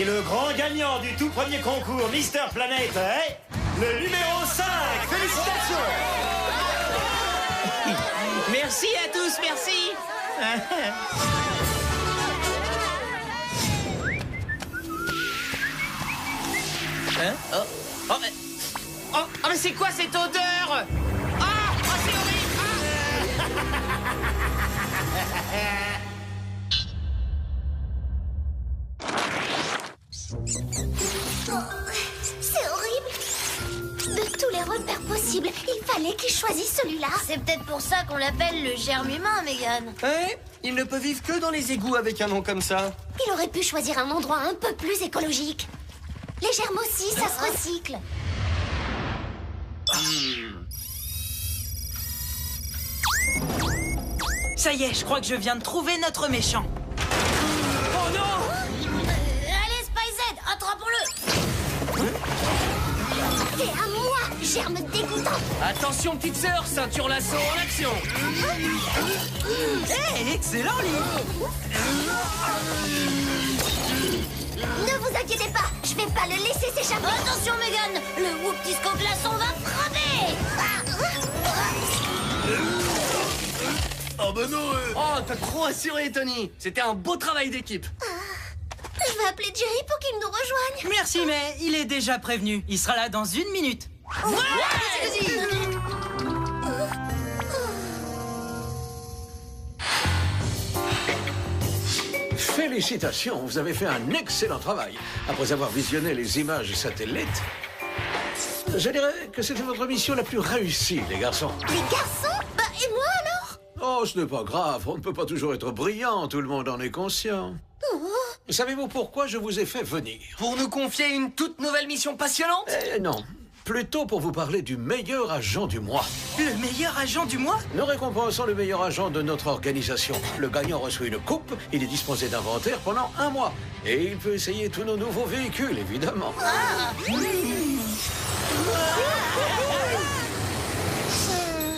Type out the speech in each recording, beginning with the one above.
Et le grand gagnant du tout premier concours Mister Planète est le numéro 5. Félicitations. Merci à tous, merci. Hein? Oh, mais c'est quoi cette odeur? C'est horrible! C'est horrible. De tous les repères possibles, il fallait qu'il choisisse celui-là. C'est peut-être pour ça qu'on l'appelle le germe humain, Megan. Ouais, il ne peut vivre que dans les égouts avec un nom comme ça. Il aurait pu choisir un endroit un peu plus écologique. Les germes aussi, ça se recycle. Ça y est, je crois que je viens de trouver notre méchant. Oh non! Allez, Spy-Z, attrapons-le! C'est à moi, germe dégoûtant. Attention, petite sœur, ceinture lasso en action. Hey, excellent livre! Ne vous inquiétez pas, je vais pas le laisser s'échapper. Attention, Megan, le Whoop-Disco glaçon va frapper! Oh bah non Oh, t'as trop assuré, Tony. C'était un beau travail d'équipe. Je vais appeler Jerry pour qu'il nous rejoigne. Merci, mais il est déjà prévenu. Il sera là dans 1 minute. Félicitations, vous avez fait un excellent travail. Après avoir visionné les images satellites, je dirais que c'était votre mission la plus réussie, les garçons. Les garçons? Bah, et moi alors? Oh, ce n'est pas grave, on ne peut pas toujours être brillant, tout le monde en est conscient. Savez-vous pourquoi je vous ai fait venir? Pour nous confier une toute nouvelle mission passionnante? Non, plutôt pour vous parler du meilleur agent du mois. Le meilleur agent du mois? Nous récompensons le meilleur agent de notre organisation. Le gagnant reçoit une coupe, il est disposé d'inventaire pendant 1 mois. Et il peut essayer tous nos nouveaux véhicules, évidemment.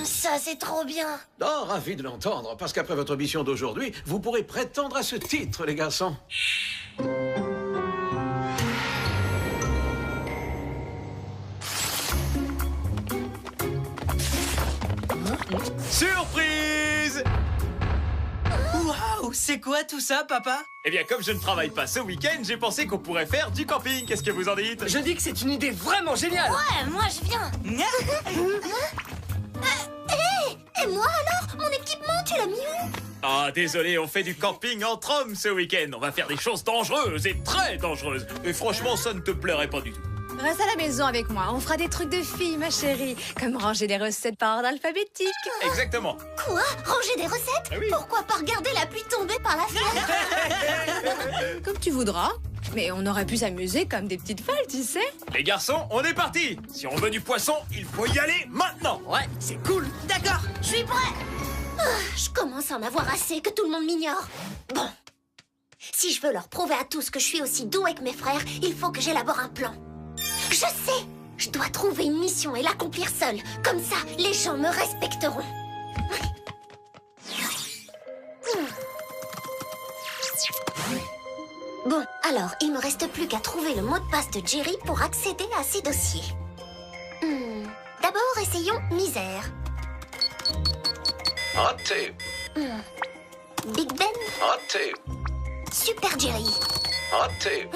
Ça, c'est trop bien. Oh, ravi de l'entendre, parce qu'après votre mission d'aujourd'hui, vous pourrez prétendre à ce titre, les garçons. Surprise! Waouh, c'est quoi tout ça, papa? Eh bien, comme je ne travaille pas ce week-end, j'ai pensé qu'on pourrait faire du camping. Qu'est-ce que vous en dites? Je dis que c'est une idée vraiment géniale. Ouais, moi, je viens. Et moi alors? Mon équipement, tu l'as mis où? Ah, désolé, on fait du camping entre hommes ce week-end. On va faire des choses dangereuses et très dangereuses. Et franchement, ça ne te plairait pas du tout. Reste à la maison avec moi, on fera des trucs de filles, ma chérie. Comme ranger des recettes par ordre alphabétique. Exactement. Quoi? Ranger des recettes? Ah oui. Pourquoi pas regarder la pluie tomber par la fenêtre? Comme tu voudras. Mais on aurait pu s'amuser comme des petites folles, tu sais. Les garçons, on est parti. Si on veut du poisson, il faut y aller maintenant. Ouais, c'est cool. D'accord. Je suis prêt. Je commence à en avoir assez que tout le monde m'ignore. Bon. Si je veux leur prouver à tous que je suis aussi douée que mes frères, il faut que j'élabore un plan. Je sais. Je dois trouver une mission et l'accomplir seule. Comme ça, les gens me respecteront. Bon, alors, il me reste plus qu'à trouver le mot de passe de Jerry pour accéder à ses dossiers. D'abord, essayons misère. Raté, Big Ben, raté, Super Jerry. raté.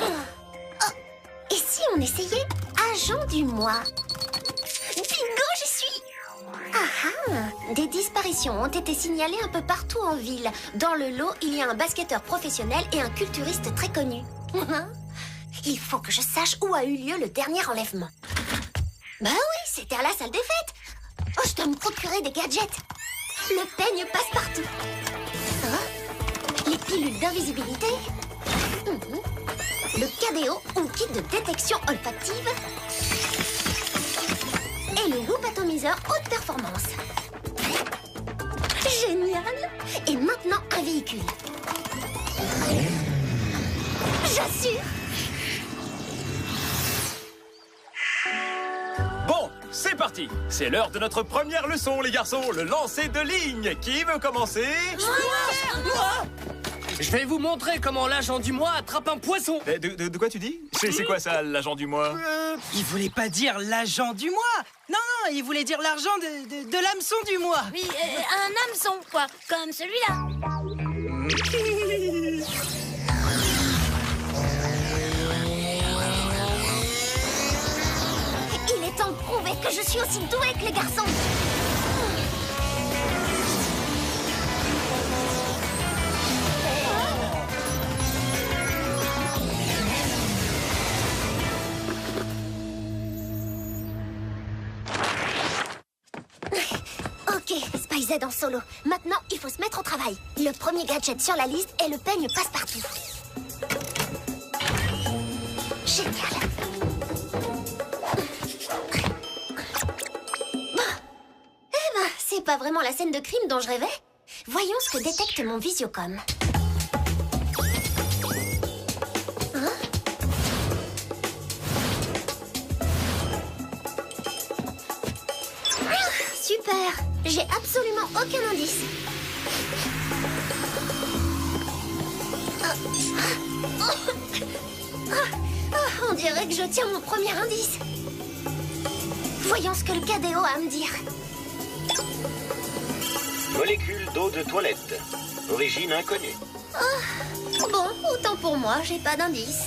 Et si on essayait agent du mois? Bingo, j'y suis! Ah ah! Des disparitions ont été signalées un peu partout en ville. Dans le lot, il y a un basketteur professionnel et un culturiste très connu. Il faut que je sache où a eu lieu le dernier enlèvement. Bah oui, c'était à la salle des fêtes. Oh, je dois me procurer des gadgets. Le peigne passe partout. Les pilules d'invisibilité. Le KDO ou kit de détection olfactive. Et le loop atomiseur haute performance. Génial! Et maintenant, un véhicule. J'assure! Bon, c'est parti. C'est l'heure de notre première leçon, les garçons. Le lancer de ligne. Qui veut commencer? Je vais vous montrer comment l'agent du mois attrape un poisson. De quoi tu dis? C'est quoi ça, l'agent du mois? Il voulait pas dire l'agent du mois. Non, il voulait dire l'argent de l'hameçon du mois. Oui, un hameçon, quoi, comme celui-là. Il est temps de prouver que je suis aussi douée que les garçons. Ok, Spy Z en solo. Maintenant, il faut se mettre au travail. Le premier gadget sur la liste est le peigne passe-partout. Génial. Bon. Eh ben, c'est pas vraiment la scène de crime dont je rêvais. Voyons ce que détecte mon visiocom. Super! J'ai absolument aucun indice. On dirait que je tiens mon premier indice. Voyons ce que le KDO a à me dire. Molécule d'eau de toilette. Origine inconnue. Bon, autant pour moi, j'ai pas d'indice.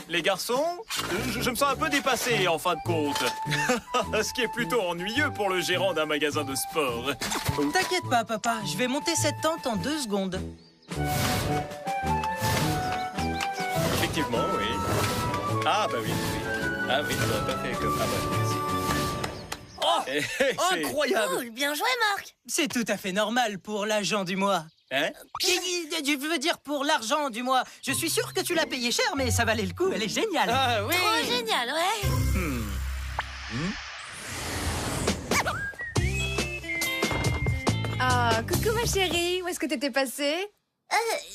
Les garçons, je me sens un peu dépassé en fin de compte. Ce qui est plutôt ennuyeux pour le gérant d'un magasin de sport. T'inquiète pas, papa, je vais monter cette tente en 2 secondes. Effectivement, oui. Ah, bah oui. Ah oui, ça n'a pas fait comme... Ah bah, merci. Oh, incroyable. Cool, bien joué, Marc. C'est tout à fait normal pour l'agent du mois. Hein? Je veux dire pour l'argent du mois. Je suis sûr que tu l'as payé cher, mais ça valait le coup, elle est géniale. Ah oui. Trop génial, ouais. Ah, coucou ma chérie, où est-ce que t'étais passée?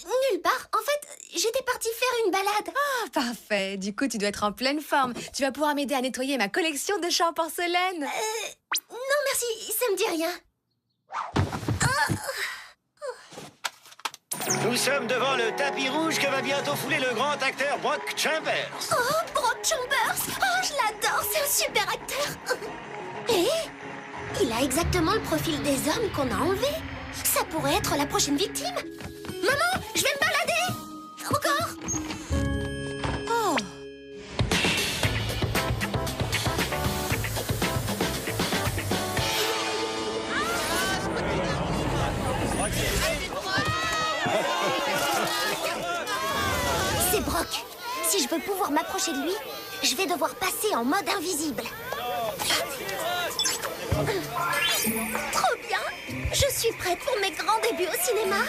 Nulle part. En fait, j'étais partie faire une balade. Ah, parfait. Du coup, tu dois être en pleine forme. Tu vas pouvoir m'aider à nettoyer ma collection de chats en porcelaine. Non, merci, ça me dit rien. Nous sommes devant le tapis rouge que va bientôt fouler le grand acteur Brock Chambers. Oh, Brock Chambers! Oh, je l'adore, c'est un super acteur. Et il a exactement le profil des hommes qu'on a enlevés. Ça pourrait être la prochaine victime. Maman, je vais me balader. Encore. Oh, C'est Brock. Si je veux pouvoir m'approcher de lui, je vais devoir passer en mode invisible. Trop bien! Je suis prête pour mes grands débuts au cinéma.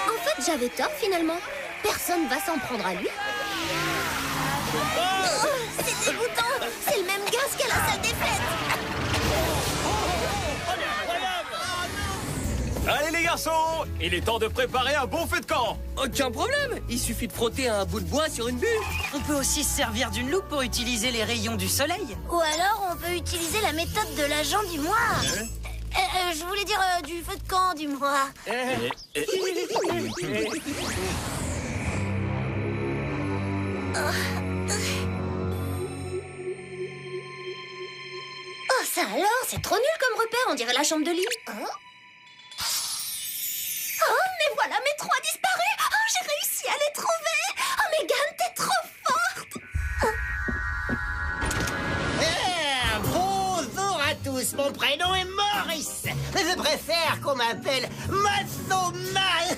En fait, j'avais tort finalement. Personne va s'en prendre à lui. Oh, c'est dégoûtant! C'est le même gaz qu'à la salle des fêtes. Allez les garçons, il est temps de préparer un bon feu de camp. Aucun problème. Il suffit de frotter un bout de bois sur une bûche. On peut aussi se servir d'une loupe pour utiliser les rayons du soleil. Ou alors, on peut utiliser la méthode de l'agent du mois. Je voulais dire du feu de camp du mois. Oh, ça alors, c'est trop nul comme repère, on dirait la chambre de lit. Oh, mais voilà mes 3 disparus. Oh, j'ai réussi à les trouver. Oh, Megan, t'es trop forte. Bonjour à tous, mon prénom est Maurice. Mais je préfère qu'on m'appelle Macho Man.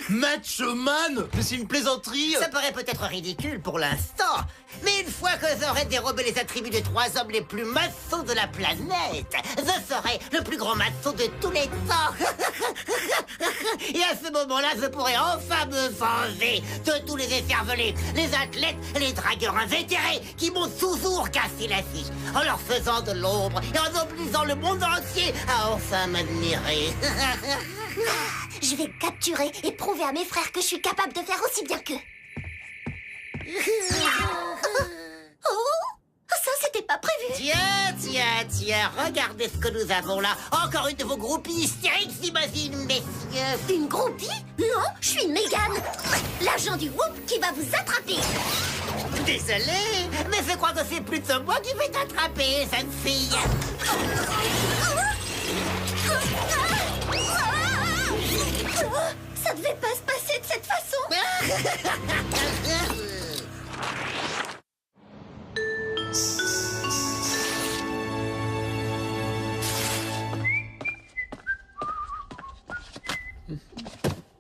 Macho Man? Mais c'est une plaisanterie. Ça paraît peut-être ridicule pour l'instant, mais une fois que j'aurai dérobé les attributs des 3 hommes les plus machos de la planète, je serai le plus grand macho de tous les temps. Et à ce moment-là, je pourrai enfin me venger de tous les écervelés, les athlètes et les dragueurs invétérés qui m'ont toujours cassé la vie, en leur faisant de l'ombre et en obligeant le monde entier à enfin m'admirer. Je vais capturer et prouver à mes frères que je suis capable de faire aussi bien qu'eux. Oh, ça c'était pas prévu. Tiens, regardez ce que nous avons là. Encore une de vos groupies hystériques, j'imagine, messieurs. Une groupie? Non, je suis Mégane, l'agent du Whoop qui va vous attraper. Désolé, mais je crois que c'est plutôt moi qui vais t'attraper, jeune fille. Ça devait pas se passer de cette façon.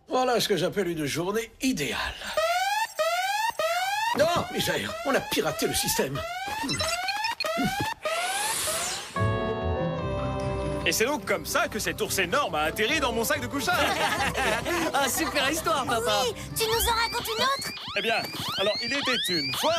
Voilà ce que j'appelle une journée idéale. Non, misère, on a piraté le système. Et c'est donc comme ça que cet ours énorme a atterri dans mon sac de couchage. Ah, super histoire, papa. Oui, tu nous en racontes une autre? Eh bien, alors il était une fois...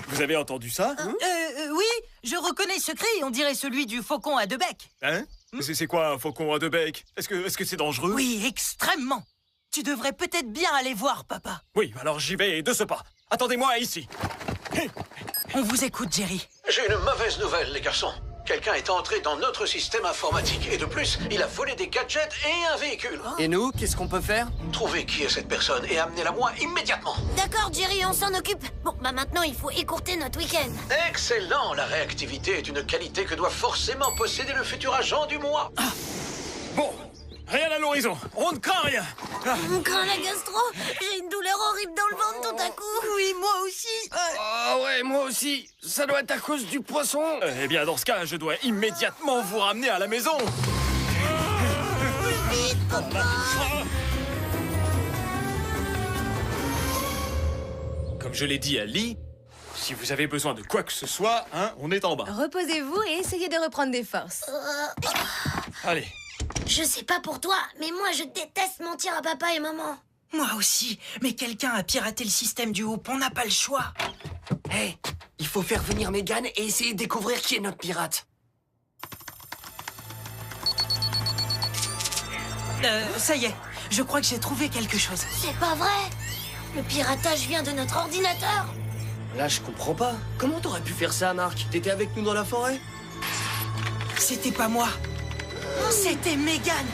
Vous avez entendu ça? Oui, je reconnais ce cri, on dirait celui du faucon à deux becs. Hein? C'est quoi un faucon à deux becs? Est-ce que c'est dangereux? Oui, extrêmement. Tu devrais peut-être bien aller voir, papa. Oui, alors j'y vais de ce pas. Attendez-moi ici. On vous écoute, Jerry. J'ai une mauvaise nouvelle, les garçons. Quelqu'un est entré dans notre système informatique. Et de plus, il a volé des gadgets et un véhicule. Et nous, qu'est-ce qu'on peut faire? Trouvez qui est cette personne et amenez-la moi immédiatement. D'accord, Jerry, on s'en occupe. Bon, bah maintenant, il faut écourter notre week-end. Excellent. La réactivité est une qualité que doit forcément posséder le futur agent du mois. Bon, rien à l'horizon. On ne craint rien. On craint la gastro. J'ai une douleur horrible dans le ventre tout à coup. Oui, moi aussi. Ah ouais, moi aussi. Ça doit être à cause du poisson. Eh bien, dans ce cas, je dois immédiatement vous ramener à la maison. Vite, papa. Comme je l'ai dit à Lee, si vous avez besoin de quoi que ce soit, hein, on est en bas. Reposez-vous et essayez de reprendre des forces. Allez. Je sais pas pour toi, mais moi, je déteste mentir à papa et maman. Moi aussi, mais quelqu'un a piraté le système du Hoop, on n'a pas le choix. Hé, il faut faire venir Mégane et essayer de découvrir qui est notre pirate. Ça y est, je crois que j'ai trouvé quelque chose. C'est pas vrai. Le piratage vient de notre ordinateur. Là, je comprends pas. Comment t'aurais pu faire ça, Marc? T'étais avec nous dans la forêt? C'était pas moi. C'était Mégane.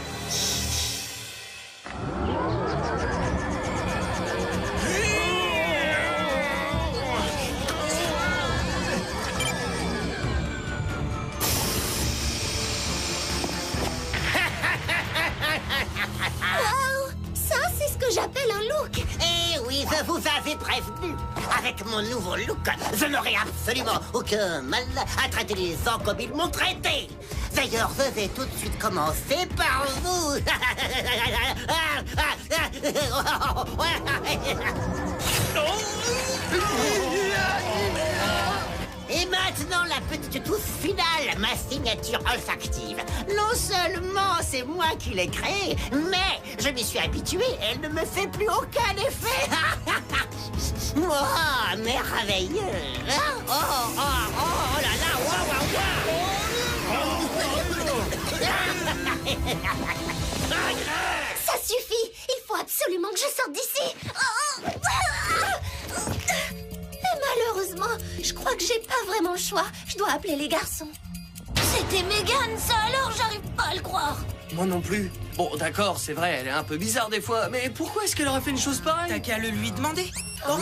Waouh! Ça, c'est ce que j'appelle un look. Eh oui, je vous avais prévenu. Avec mon nouveau look, je n'aurai absolument aucun mal à traiter les gens comme ils m'ont traité. D'ailleurs, je vais tout de suite commencer par vous. Et maintenant, la petite touche finale, ma signature olfactive. Non seulement c'est moi qui l'ai créée, mais je m'y suis habitué et elle ne me fait plus aucun effet. Oh, merveilleux. Oh, oh, oh, oh là là, wow, wow, wow. Ça suffit. Il faut absolument que je sorte d'ici. Et malheureusement, je crois que j'ai pas vraiment le choix. Je dois appeler les garçons. C'était Mégane, ça alors, j'arrive pas à le croire. Moi non plus. Bon, d'accord, c'est vrai, elle est un peu bizarre des fois, mais pourquoi est-ce qu'elle aurait fait une chose pareille? T'as qu'à le lui demander. Oh.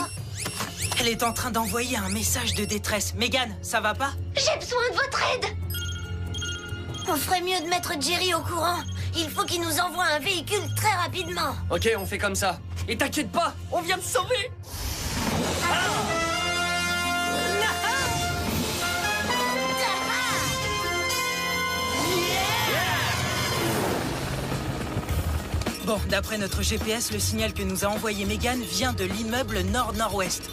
Elle est en train d'envoyer un message de détresse. Mégane, ça va pas? J'ai besoin de votre aide. On ferait mieux de mettre Jerry au courant. Il faut qu'il nous envoie un véhicule très rapidement. Ok, on fait comme ça. Et t'inquiète pas, on vient te sauver. Bon, d'après notre GPS, le signal que nous a envoyé Mégane vient de l'immeuble nord-nord-ouest.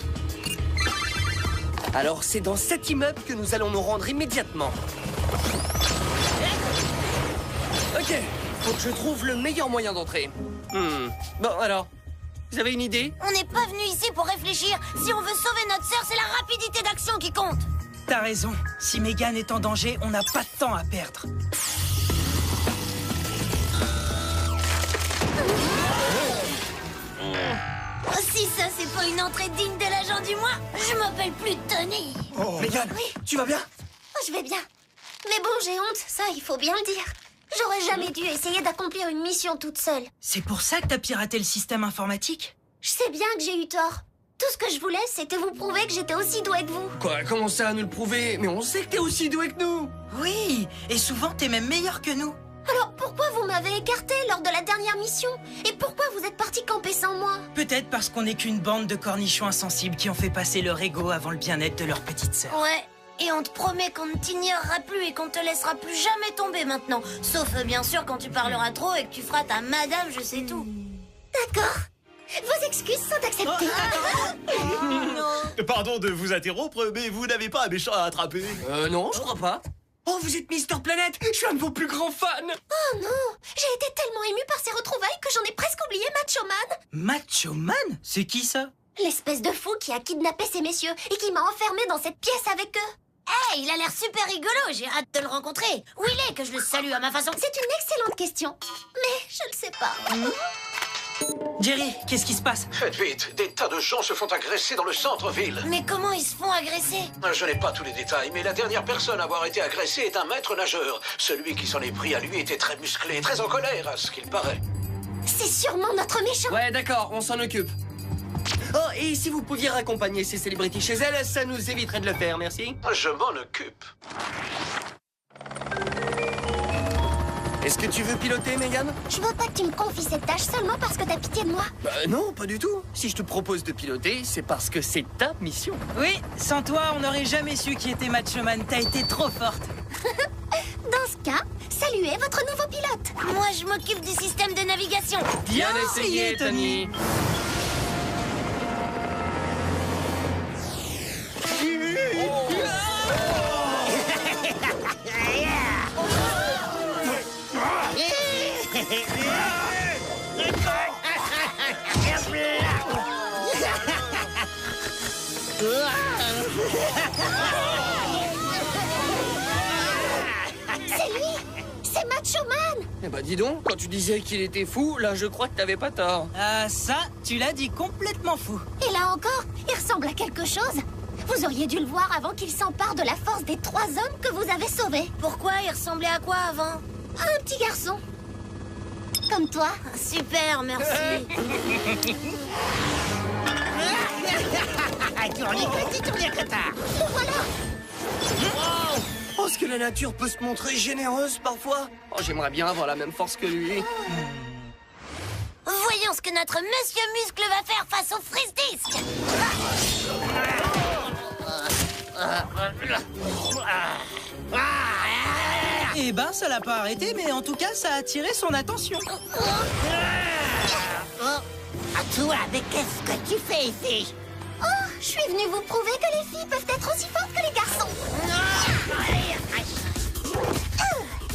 Alors, c'est dans cet immeuble que nous allons nous rendre immédiatement. Ok, faut que je trouve le meilleur moyen d'entrer. Bon, alors, vous avez une idée? On n'est pas venu ici pour réfléchir. Si on veut sauver notre sœur, c'est la rapidité d'action qui compte. T'as raison. Si Mégane est en danger, on n'a pas de temps à perdre. Si ça, c'est pas une entrée digne de l'agent du mois, je m'appelle plus Tony. Mégane, tu vas bien? Je vais bien. Mais bon, j'ai honte, ça, il faut bien le dire. J'aurais jamais dû essayer d'accomplir une mission toute seule. C'est pour ça que t'as piraté le système informatique? Je sais bien que j'ai eu tort. Tout ce que je voulais, c'était vous prouver que j'étais aussi douée que vous. Quoi, comment ça à nous le prouver? Mais on sait que t'es aussi doué que nous. Oui, et souvent t'es même meilleur que nous. Alors pourquoi vous m'avez écarté lors de la dernière mission? Et pourquoi vous êtes parti camper sans moi? Peut-être parce qu'on n'est qu'une bande de cornichons insensibles qui ont fait passer leur ego avant le bien-être de leur petite sœur. Ouais, et on te promet qu'on ne t'ignorera plus et qu'on te laissera plus jamais tomber maintenant. Sauf bien sûr quand tu parleras trop et que tu feras ta madame je sais tout. D'accord. Vos excuses sont acceptées. Pardon de vous interrompre, mais vous n'avez pas un méchant à attraper. Non, je crois pas. Oh, vous êtes Mister Planète. Je suis un de vos plus grands fans. Oh non, j'ai été tellement émue par ces retrouvailles que j'en ai presque oublié Macho Man. Macho Man? C'est qui ça? L'espèce de fou qui a kidnappé ces messieurs et qui m'a enfermée dans cette pièce avec eux. Hey, il a l'air super rigolo, j'ai hâte de le rencontrer. Où il est, que je le salue à ma façon? C'est une excellente question, mais je ne sais pas. Jerry, qu'est-ce qui se passe? Faites vite, des tas de gens se font agresser dans le centre-ville. Mais comment ils se font agresser? Je n'ai pas tous les détails, mais la dernière personne à avoir été agressée est un maître nageur. Celui qui s'en est pris à lui était très musclé, très en colère, à ce qu'il paraît. C'est sûrement notre méchant. Ouais, d'accord, on s'en occupe. Oh, et si vous pouviez raccompagner ces célébrités chez elles, ça nous éviterait de le faire, merci. Je m'en occupe. Est-ce que tu veux piloter, Mégane? Je veux pas que tu me confies cette tâche seulement parce que t'as pitié de moi. Non, pas du tout. Si je te propose de piloter, c'est parce que c'est ta mission. Oui, sans toi, on n'aurait jamais su qui était Macho Man. T'as été trop forte. Dans ce cas, saluez votre nouveau pilote. Moi, je m'occupe du système de navigation. Bien essayé, Tony. C'est lui. C'est Macho Man. Eh bah dis donc, quand tu disais qu'il était fou, là je crois que t'avais pas tort. Ah, ça, tu l'as dit complètement fou. Et là encore, il ressemble à quelque chose. Vous auriez dû le voir avant qu'il s'empare de la force des 3 hommes que vous avez sauvés. Pourquoi? Il ressemblait à quoi avant? Un petit garçon. Comme toi. Super, merci. Voilà. Oh, est-ce que la nature peut se montrer généreuse parfois? Oh, j'aimerais bien avoir la même force que lui. Voyons ce que notre Monsieur Muscle va faire face au Freeze Disc. Eh ben, ça l'a pas arrêté, mais en tout cas, ça a attiré son attention. À toi, mais qu'est-ce que tu fais ici? Oh, je suis venue vous prouver que les filles peuvent être aussi fortes que les garçons.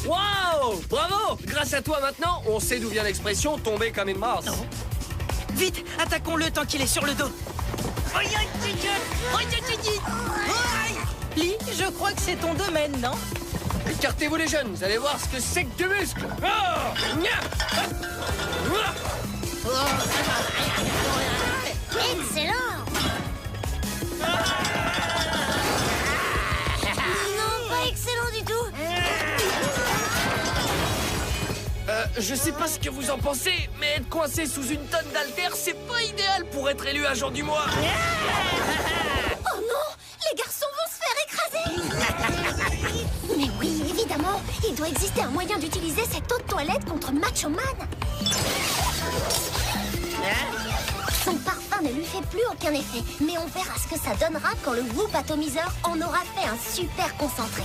Wow! Bravo! Grâce à toi maintenant, on sait d'où vient l'expression tomber comme une masse. Vite, attaquons-le tant qu'il est sur le dos. Lee, je crois que c'est ton domaine, non? Écartez-vous les jeunes, vous allez voir ce que c'est que du muscle. Ah! Excellent. Non, pas excellent du tout. Je sais pas ce que vous en pensez, mais être coincé sous une tonne d'haltères, c'est pas idéal pour être élu agent du mois. Oh non, les garçons vont se faire écraser. Mais oui, évidemment, il doit exister un moyen d'utiliser cette eau de toilette contre Macho Man. Son parfum ne lui fait plus aucun effet, mais on verra ce que ça donnera quand le Whoop atomiseur en aura fait un super concentré.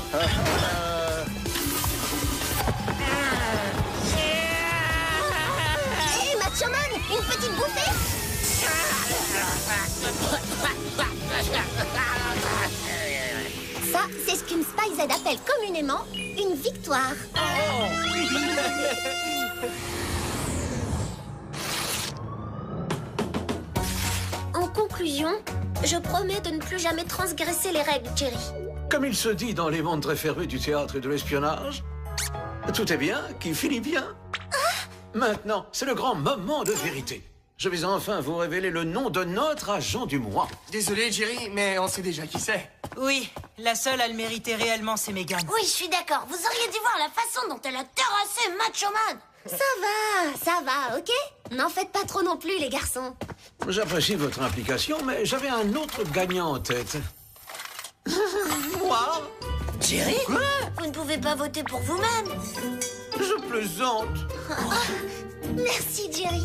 Hé, Macho Man, une petite bouffée. Ça, c'est ce qu'une Spy Z appelle communément une victoire. En conclusion, je promets de ne plus jamais transgresser les règles, Jerry. Comme il se dit dans les mondes très férus du théâtre et de l'espionnage, tout est bien qui finit bien. Maintenant, c'est le grand moment de vérité. Je vais enfin vous révéler le nom de notre agent du mois. Désolé, Jerry, mais on sait déjà qui c'est. Oui, la seule à le mériter réellement, c'est Megan. Oui, je suis d'accord. Vous auriez dû voir la façon dont elle a terrassé Macho Man. Ça va, ok? N'en faites pas trop non plus, les garçons. J'apprécie votre implication, mais j'avais un autre gagnant en tête. Moi? Jerry? Vous ne pouvez pas voter pour vous-même. Je plaisante. Merci, Jerry.